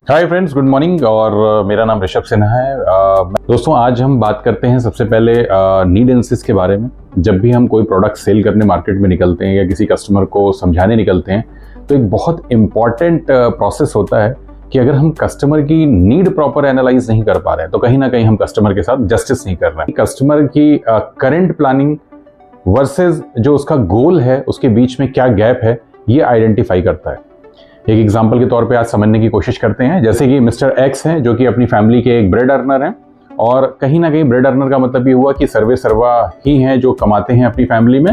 Hi friends, good morning. और मेरा नाम ऋषभ सिन्हा है। दोस्तों, आज हम बात करते हैं सबसे पहले नीड एनालिसिस के बारे में। जब भी हम कोई प्रोडक्ट सेल करने मार्केट में निकलते हैं या किसी कस्टमर को समझाने निकलते हैं, तो एक बहुत इंपॉर्टेंट प्रोसेस होता है कि अगर हम कस्टमर की नीड प्रॉपर एनालाइज नहीं कर पा रहे हैं तो कहीं ना कहीं हम कस्टमर के साथ जस्टिस नहीं कर रहे हैं। कस्टमर की करंट प्लानिंग वर्सेस जो उसका गोल है, उसके बीच में क्या गैप है, ये आइडेंटिफाई करता है। एक एग्जाम्पल के तौर पे आज समझने की कोशिश करते हैं। जैसे कि मिस्टर एक्स हैं, जो कि अपनी फैमिली के एक ब्रेड अर्नर हैं, और कहीं ना कहीं ब्रेड अर्नर का मतलब ये हुआ कि सर्वे सर्वा ही हैं जो कमाते हैं अपनी फैमिली में।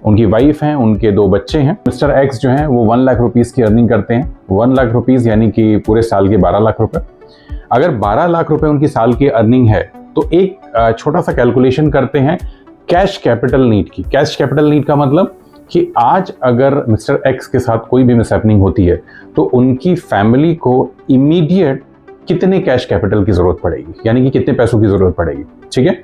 उनकी वाइफ हैं, उनके 2 बच्चे हैं। मिस्टर एक्स जो हैं वो 1 लाख रुपीस की अर्निंग करते हैं। 1 लाख रुपीस यानी कि पूरे साल के 12 लाख रुपए। अगर 12 लाख रुपए उनकी साल की अर्निंग है तो एक छोटा सा कैलकुलेशन करते हैं कैश कैपिटल नीड की। कैश कैपिटल नीड का मतलब कि आज अगर मिस्टर एक्स के साथ कोई भी मिसहैपनिंग होती है तो उनकी फैमिली को इमीडिएट कितने कैश कैपिटल की जरूरत पड़ेगी, यानी कि कितने पैसों की जरूरत पड़ेगी। ठीक है,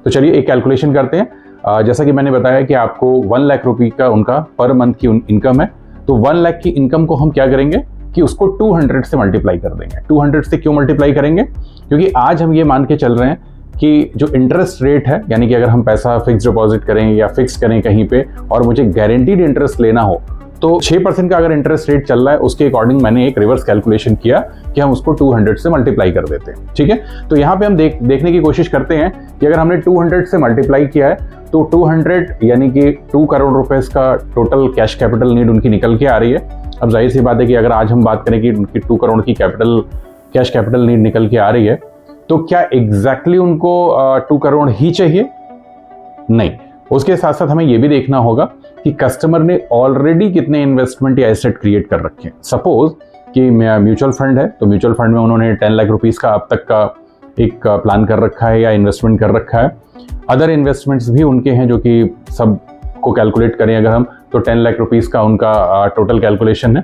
तो चलिए एक कैलकुलेशन करते हैं। जैसा कि मैंने बताया कि आपको 1 लाख रुपए का उनका पर मंथ की इनकम है, तो 1 लाख की इनकम को हम क्या करेंगे कि उसको 200 से मल्टीप्लाई कर देंगे। 200 से क्यों मल्टीप्लाई करेंगे? क्योंकि आज हम ये मान के चल रहे हैं कि जो इंटरेस्ट रेट है, यानी कि अगर हम पैसा फिक्स डिपॉजिट करें या फिक्स करें कहीं पे और मुझे गारंटीड इंटरेस्ट लेना हो, तो 6% का अगर इंटरेस्ट रेट चल रहा है, उसके अकॉर्डिंग मैंने एक रिवर्स कैलकुलेशन किया कि हम उसको 200 से मल्टीप्लाई कर देते हैं। ठीक है, तो यहाँ पे हम देखने की कोशिश करते हैं कि अगर हमने 200 से मल्टीप्लाई किया है तो 200 यानी कि 2 करोड़ रुपए का टोटल कैश कैपिटल नीड उनकी निकल के आ रही है। अब जाहिर सी बात है कि अगर आज हम बात करें कि उनकी 2 करोड़ की कैश कैपिटल नीड निकल के आ रही है, तो क्या एग्जैक्टली उनको 2 करोड़ ही चाहिए? नहीं, उसके साथ साथ हमें यह भी देखना होगा कि कस्टमर ने ऑलरेडी कितने इन्वेस्टमेंट या एसेट क्रिएट कर रखे हैं। सपोज कि म्यूचुअल फंड है, तो म्यूचुअल फंड में उन्होंने 10 लाख रुपीस का अब तक का एक प्लान कर रखा है या इन्वेस्टमेंट कर रखा है। अदर इन्वेस्टमेंट्स भी उनके हैं जो कि सब को कैलकुलेट करें अगर हम, तो 10 लाख रुपीस का उनका टोटल कैलकुलेशन है।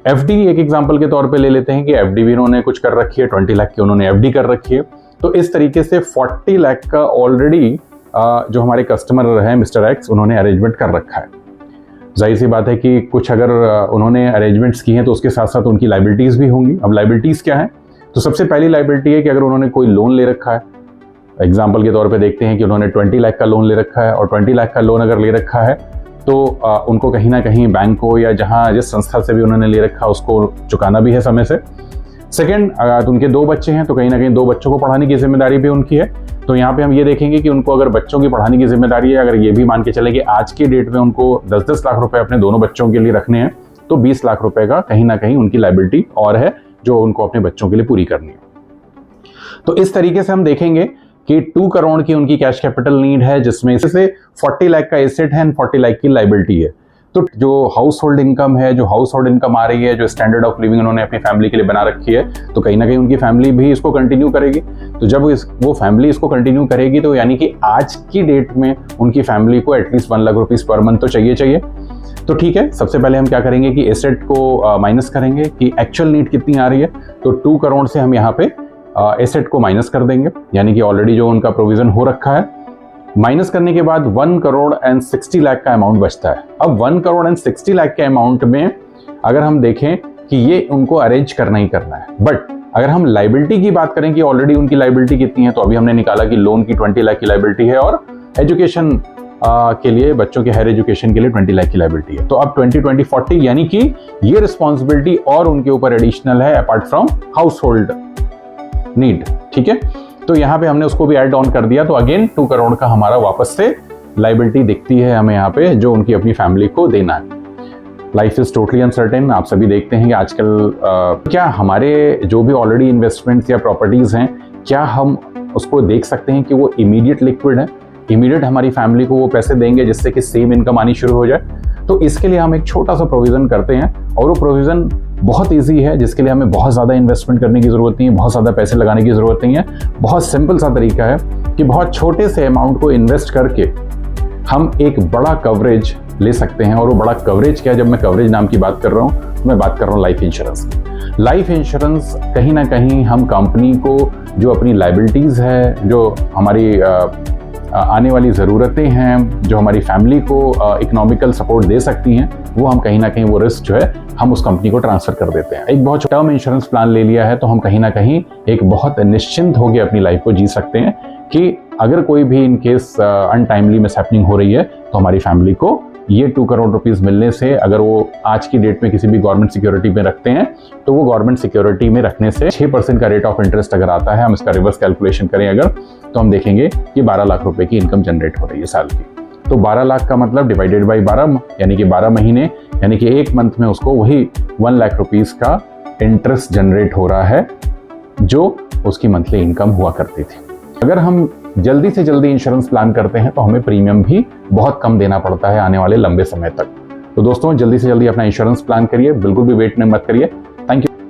एफडी एक एग्जांपल के तौर पे ले लेते हैं कि एफडी भी उन्होंने कुछ कर रखी है, 20 लाख की उन्होंने एफडी कर रखी है। तो इस तरीके से 40 लाख का ऑलरेडी जो हमारे कस्टमर हैं मिस्टर एक्स, उन्होंने अरेंजमेंट कर रखा है। जाहिर सी बात है कि कुछ अगर उन्होंने अरेंजमेंट्स की हैं तो उसके साथ साथ उनकी लाइबिलिटीज़ भी होंगी। अब लाइबिलिटीज़ क्या है? तो सबसे पहली लाइबिलिटी है कि अगर उन्होंने कोई लोन ले रखा है, एग्जाम्पल के तौर पर देखते हैं कि उन्होंने 20 लाख का लोन ले रखा है, और 20 लाख का लोन अगर ले रखा है तो उनको कहीं ना कहीं बैंक को या जिस संस्था से भी उन्होंने ले रखा उसको चुकाना भी है समय से। सेकंड, अगर उनके 2 बच्चे हैं तो कहीं ना कहीं 2 बच्चों को पढ़ाने की जिम्मेदारी भी उनकी है। तो यहाँ पे हम ये देखेंगे कि उनको अगर बच्चों की पढ़ाने की जिम्मेदारी है, अगर ये भी मान के चले कि आज की डेट में उनको 10-10 लाख रुपए अपने दोनों बच्चों के लिए रखने हैं, तो 20 लाख रुपए का कहीं ना कहीं उनकी लाइबिलिटी और है जो उनको अपने बच्चों के लिए पूरी करनी है। तो इस तरीके से हम देखेंगे कि 2 करोड़ की उनकी कैश कैपिटल नीड है, जिसमें से 40 लाख का एसेट है और 40 लाख की लाइबिलिटी है। तो जो हाउस होल्ड इनकम है, जो हाउस होल्ड इनकम आ रही है, जो स्टैंडर्ड ऑफ लिविंग उन्होंने अपनी फैमिली के लिए बना रखी है, तो कहीं ना कहीं उनकी फैमिली भी इसको कंटिन्यू करेगी। तो जब वो फैमिली इसको कंटिन्यू करेगी तो यानी कि आज की डेट में उनकी फैमिली को at least 1 lakh rupees per month तो चाहिए। तो ठीक है, सबसे पहले हम क्या करेंगे कि एसेट को माइनस करेंगे कि एक्चुअल नीड कितनी आ रही है। तो 2 करोड़ से हम यहाँ पे एसेट को माइनस कर देंगे, यानी कि ऑलरेडी जो उनका प्रोविजन हो रखा है। माइनस करने के बाद 1 करोड़ एंड 60 लाख का अमाउंट बचता है। अब 1 करोड़ एंड 60 लाख के अमाउंट में अगर हम देखें कि ये उनको अरेंज करना ही करना है, बट अगर हम लाइबिलिटी की बात करें कि ऑलरेडी उनकी लाइबिलिटी कितनी है, तो अभी हमने निकाला कि लोन की 20 लाख की लाइबिलिटी है और एजुकेशन के लिए, बच्चों के हायर एजुकेशन के लिए 20 लाख की लाइबिलिटी है। तो अब 20-20-40 यानी कि ये रिस्पॉन्सिबिलिटी और उनके ऊपर एडिशनल है apart from house hold need. ठीक है, तो यहाँ पे हमने उसको भी ऐड ऑन कर दिया। तो अगेन 2 करोड़ का हमारा वापस से लाइबिलिटी दिखती है हमें यहाँ पे, जो उनकी अपनी फैमिली को देना है। Life is totally uncertain. आप सभी देखते हैं कि आजकल क्या हमारे जो भी ऑलरेडी इन्वेस्टमेंट्स या प्रॉपर्टीज हैं, क्या हम उसको देख सकते हैं कि वो इमीडिएट लिक्विड है, इमीडिएट हमारी फैमिली को वो पैसे देंगे जिससे कि सेम इनकम आनी शुरू हो जाए? तो इसके लिए हम एक छोटा सा प्रोविजन करते हैं, और वो प्रोविजन बहुत इजी है, जिसके लिए हमें बहुत ज़्यादा इन्वेस्टमेंट करने की ज़रूरत नहीं है, बहुत ज़्यादा पैसे लगाने की ज़रूरत नहीं है। बहुत सिंपल सा तरीका है कि बहुत छोटे से अमाउंट को इन्वेस्ट करके हम एक बड़ा कवरेज ले सकते हैं। और वो बड़ा कवरेज क्या है? जब मैं कवरेज नाम की बात कर रहा हूँ तो मैं बात कर रहा हूँ लाइफ इंश्योरेंस की। लाइफ इंश्योरेंस कहीं ना कहीं हम कंपनी को जो अपनी लाइबिलिटीज़ है, जो हमारी आने वाली ज़रूरतें हैं, जो हमारी फैमिली को इकोनॉमिकल सपोर्ट दे सकती हैं, वो हम कहीं ना कहीं वो रिस्क जो है हम उस कंपनी को ट्रांसफ़र कर देते हैं। एक बहुत टर्म इंश्योरेंस प्लान ले लिया है तो हम कहीं ना कहीं एक बहुत निश्चिंत होकर अपनी लाइफ को जी सकते हैं कि अगर कोई भी इन केस अनटाइमली मिसहैपनिंग हो रही है तो हमारी फैमिली को ये 2 करोड़ रुपीस मिलने से, अगर वो आज की डेट में किसी भी गवर्नमेंट सिक्योरिटी में रखते हैं तो वो गवर्नमेंट सिक्योरिटी में रखने से 6% का रेट ऑफ इंटरेस्ट अगर आता है, हम इसका रिवर्स कैलकुलेशन करें अगर, तो हम देखेंगे कि 12 लाख रुपए की इनकम जनरेट हो रही है साल की। तो 12 लाख का मतलब डिवाइडेड बाई 12, यानी कि 12 महीने, यानी कि एक मंथ में उसको वही 1 लाख रुपीस का इंटरेस्ट जनरेट हो रहा है जो उसकी मंथली इनकम हुआ करती थी। अगर हम जल्दी से जल्दी इंश्योरेंस प्लान करते हैं तो हमें प्रीमियम भी बहुत कम देना पड़ता है आने वाले लंबे समय तक। तो दोस्तों, जल्दी से जल्दी अपना इंश्योरेंस प्लान करिए, बिल्कुल भी वेट मत करिए। Thank you.